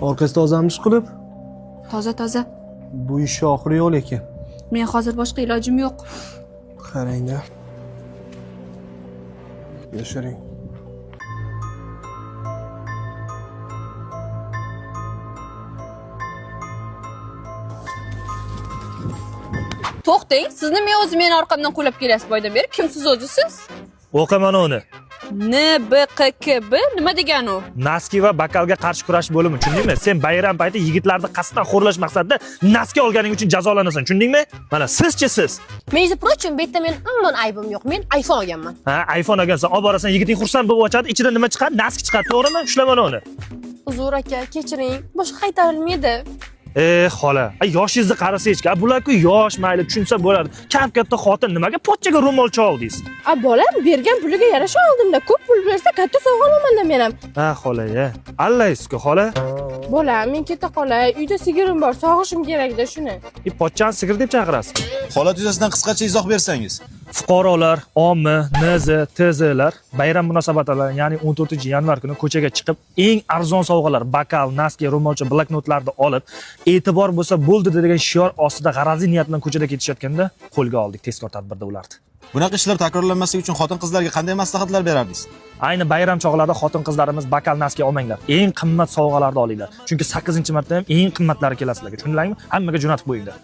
Orqasi tozamish qilib? Toza. Bu ish oxiri yo'q lekin. Men hozir boshqa ilojim yo'q. Qarang-da. Yashiring. To'xtang, sizni men o'zim meni orqamdan qo'llab kelyapsiz boydan beri. Kimsiz o'zi siz? O'qiman uni. NBQKB nima degani u? Naski va bakalga qarshi kurash bo'limi, tushundingmi? Sen bayram payti yigitlarni qasddan xo'rlash maqsadida naski olganing uchun jazolanasan, tushundingmi? Mana sizchi siz. Между прочим, bu yerda men umuman aybim yo'q. Men iPhone olganman. Ha, iPhone olgansan, olib borasan, yigiting xursand bo'lib ochadi, ichidan nima chiqadi? Naski chiqadi, to'g'rimi? Ushlamana uni. Uzr aka, kechiring. Boshqa qayta olmaydi. Xola, yoshingizni qarasangchi, bular-ku yosh, mayli tushunsa bo'ladi. Katta xotin nimaga pochchaga ro'molcha oldingiz? Bolam bergan puliga yarasha oldimda. Ko'p pul bersa katta sovg'a olaman-da men ham. Ha, xola-ya. Allaysiz-ku, xola. Bolam, men keta qolay. Uyda sigirim bor, sog'ishim kerak-da shuni. Pochchani sigir deb chaqirasiz. Holat yuzasidan qisqacha izoh bersangiz. Fuqarolar, OMI, NZ, TZlar bayram munosabati bilan, ya'ni 14-yanvar kuni ko'chaga chiqib, eng arzon sovg'alar, bakal, naski, ro'molcha, bloknotlarni olib, e'tibor bo'lsa bo'ldi degan shior ostida g'arazli niyat bilan ko'chada ketishayotganda qo'lga oldik tezkor tadbirda ularni. Bunaqa ishlar takrorlanmasligi uchun xotin-qizlarga qanday maslahatlar berardingiz? Ayni bayram chog'larida xotin-qizlarimiz bakal, naski olmanglar. Eng qimmat sovg'alarni olinglar. Chunki 8-marta ham eng qimmatlari kelasizlarga. Tushundinglarmi? Hammaga jo'natib qo'yinglar.